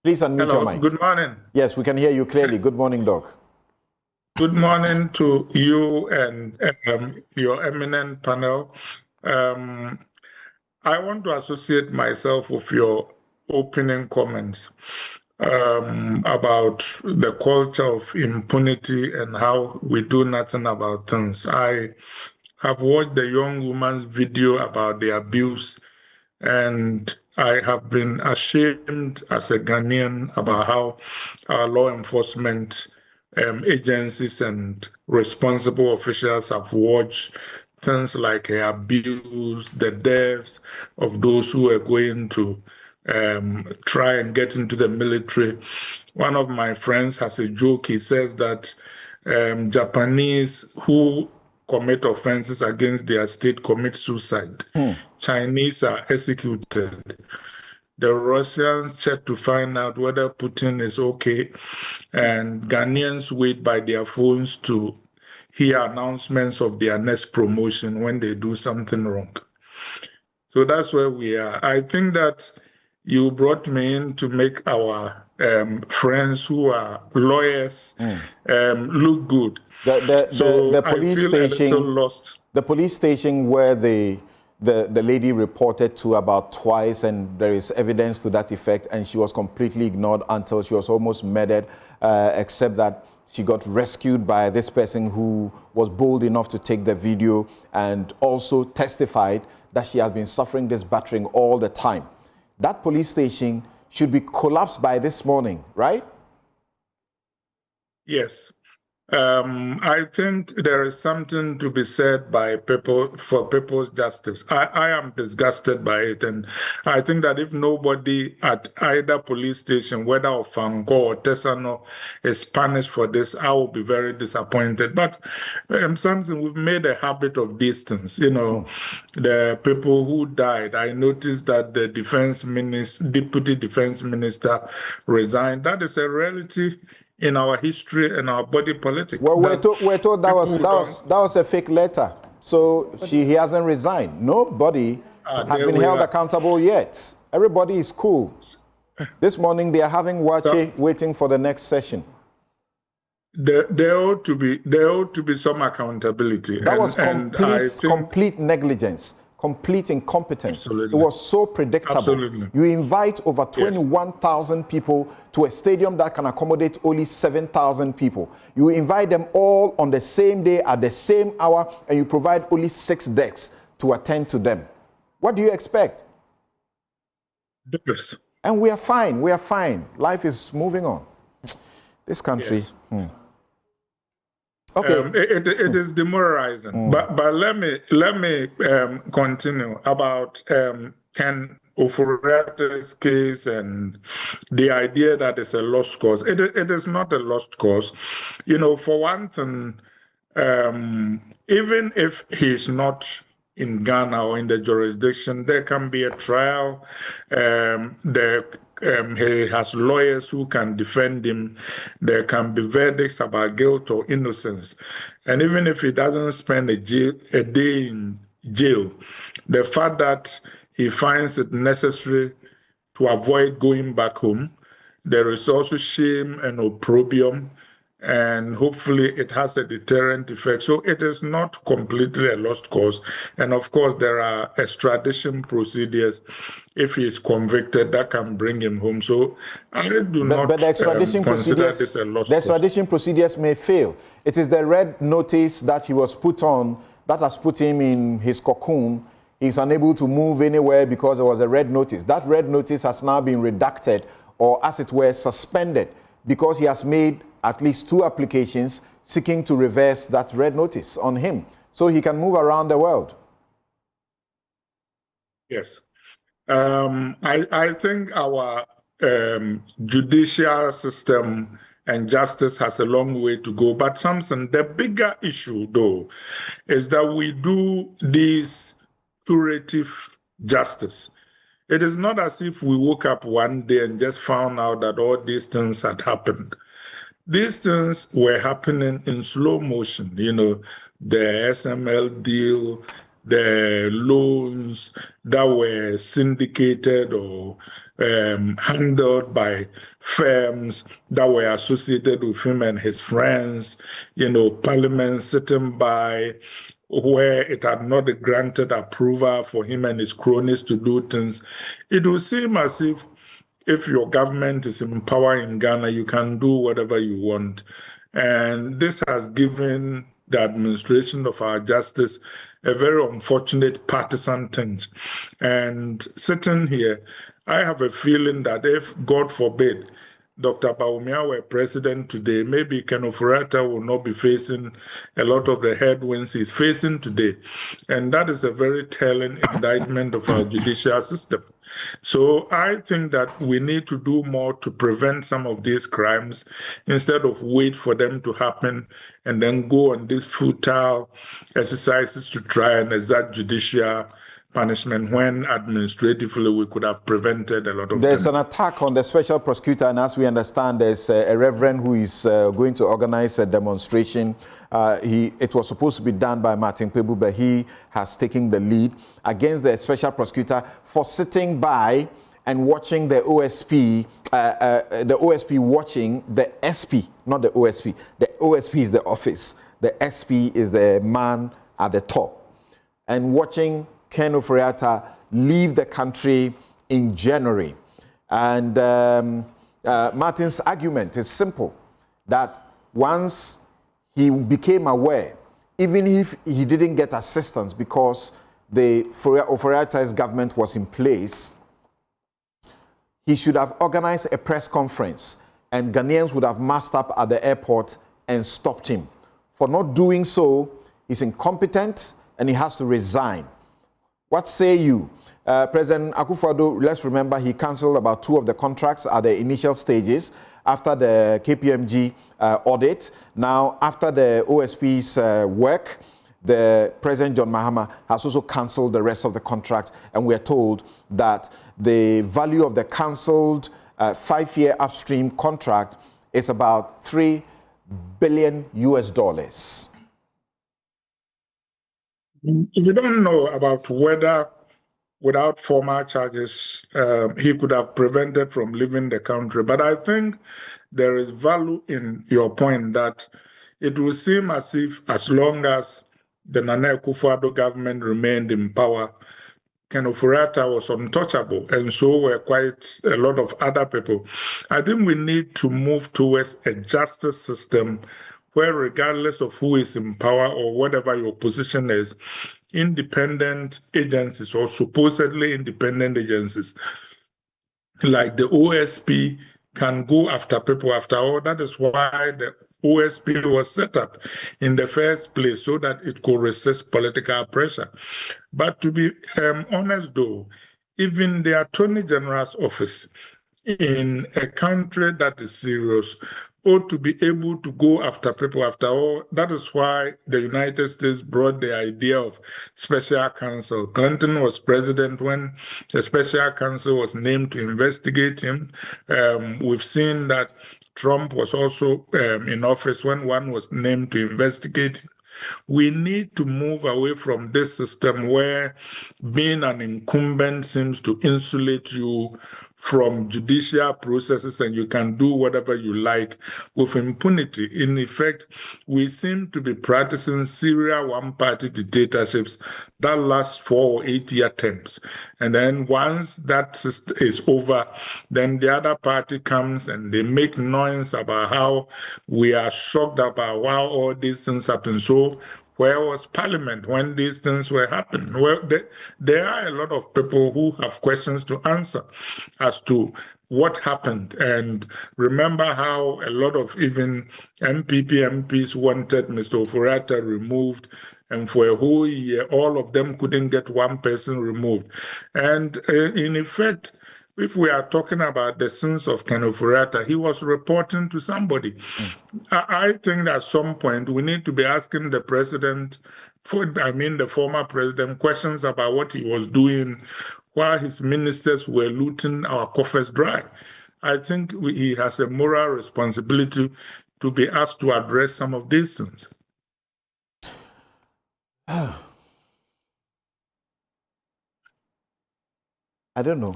Please unmute your mic. Good morning. Yes, we can hear you clearly. Good morning, Doc. Good morning to you and your eminent panel. I want to associate myself with your opening comments about the culture of impunity and how we do nothing about things. I have watched the young woman's video about the abuse, and I have been ashamed as a Ghanaian about how our law enforcement agencies and responsible officials have watched things like abuse, the deaths of those who are going to try and get into the military. One of my friends has a joke. He says that Japanese who commit offenses against their state commit suicide. Chinese are executed. The Russians check to find out whether Putin is okay, and Ghanaians wait by their phones to hear announcements of their next promotion when they do something wrong. So that's where we are. I think that you brought me in to make our friends who are lawyers look good. The police I feel station, a little lost. The police station where the lady reported to about twice, and there is evidence to that effect, and she was completely ignored until she was almost murdered, except that she got rescued by this person who was bold enough to take the video and also testified that she has been suffering this battering all the time. That police station should be collapsed by this morning, right? Yes. I think there is something to be said by people for people's justice. I am disgusted by it, and I think that if nobody at either police station, whether of Fango or Tesano, is punished for this, I will be very disappointed. But something we've made a habit of distance. You know, the people who died. I noticed that the deputy defense minister resigned. That is a reality in our history and our body politic. Well, we're told that was a fake letter. So he hasn't resigned. Nobody has been held accountable yet. Everybody is cool. This morning they are having Wache waiting for the next session. There ought to be some accountability. That was complete negligence. Complete incompetence. Absolutely. It was so predictable. Absolutely. You invite over 21,000 people to a stadium that can accommodate only 7,000 people. You invite them all on the same day at the same hour, and you provide only 6 decks to attend to them. What do you expect? Yes. And we are fine. We are fine. Life is moving on. This country. Yes. Okay. It is demoralizing. But let me continue about Ken Ofori-Atta's case and the idea that it's a lost cause. It is not a lost cause. You know, for one thing, even if he's not in Ghana or in the jurisdiction, there can be a trial. He has lawyers who can defend him. There can be verdicts about guilt or innocence. And even if he doesn't spend a day in jail, the fact that he finds it necessary to avoid going back home, there is also shame and opprobrium, and hopefully it has a deterrent effect. So it is not completely a lost cause. And of course, there are extradition procedures. If he is convicted, that can bring him home. So I do not the extradition consider this a lost cause. The extradition procedures may fail. It is the red notice that he was put on that has put him in his cocoon. He's unable to move anywhere because there was a red notice. That red notice has now been redacted, or as it were, suspended, because he has made at least 2 applications seeking to reverse that red notice on him so he can move around the world. Yes. I think our judicial system and justice has a long way to go. But Samson, the bigger issue, though, is that we do this curative justice. It is not as if we woke up one day and just found out that all these things had happened. These things were happening in slow motion, you know, the SML deal, the loans that were syndicated or handled by firms that were associated with him and his friends, Parliament sitting by where it had not granted approval for him and his cronies to do things. It would seem as if your government is in power in Ghana, you can do whatever you want. And this has given the administration of our justice a very unfortunate partisan tinge. And sitting here, I have a feeling that if, God forbid, Dr. Bawumia were president today, maybe Ken Ofori-Atta will not be facing a lot of the headwinds he's facing today. And that is a very telling indictment of our judicial system. So I think that we need to do more to prevent some of these crimes instead of wait for them to happen and then go on these futile exercises to try and exact judicial punishment when administratively we could have prevented a lot of There's them. an attack on the special prosecutor, and as we understand, there's a reverend who is going to organize a demonstration. It was supposed to be done by Martin Kpebu, but he has taken the lead against the special prosecutor for sitting by and watching the OSP, the OSP watching the SP, not the OSP. The OSP is the office. The SP is the man at the top. And watching Ken Ofori-Atta leave the country in January. And Martin's argument is simple, that once he became aware, even if he didn't get assistance because the Ofori-Atta's government was in place, he should have organized a press conference and Ghanaians would have massed up at the airport and stopped him. For not doing so, he's incompetent and he has to resign. What say you? President Akufo-Addo, let's remember he cancelled about 2 of the contracts at the initial stages after the KPMG audit. Now, after the OSP's work, the President John Mahama has also cancelled the rest of the contracts, and we're told that the value of the cancelled 5-year upstream contract is about $3 billion. We don't know about whether, without formal charges, he could have prevented from leaving the country. But I think there is value in your point that it will seem as if as long as the Nana Akufo-Addo government remained in power, Ken Ofori-Atta was untouchable, and so were quite a lot of other people. I think we need to move towards a justice system where, regardless of who is in power or whatever your position is, independent agencies or supposedly independent agencies like the OSP can go after people. After all, that is why the OSP was set up in the first place, so that it could resist political pressure. But to be honest though, even the Attorney General's office in a country that is serious ought to be able to go after people. After all, that is why the United States brought the idea of special counsel. Clinton was president when the special counsel was named to investigate him. We've seen that Trump was also in office when one was named to investigate him. We need to move away from this system where being an incumbent seems to insulate you from judicial processes and you can do whatever you like with impunity. In effect, we seem to be practicing serial one-party dictatorships that last 4 or 8-year terms. And then once that is over, then the other party comes and they make noise about how we are shocked about why all these things happen. So where was Parliament when these things were happening? Well, there are a lot of people who have questions to answer as to what happened. And remember how a lot of even MPP MPs wanted Mr. Ofori-Atta removed, and for a whole year, all of them couldn't get one person removed. And in effect, if we are talking about the sins of Ken Ofori-Atta, he was reporting to somebody. I think at some point we need to be asking the president, the former president, questions about what he was doing while his ministers were looting our coffers dry. I think he has a moral responsibility to be asked to address some of these things. I don't know.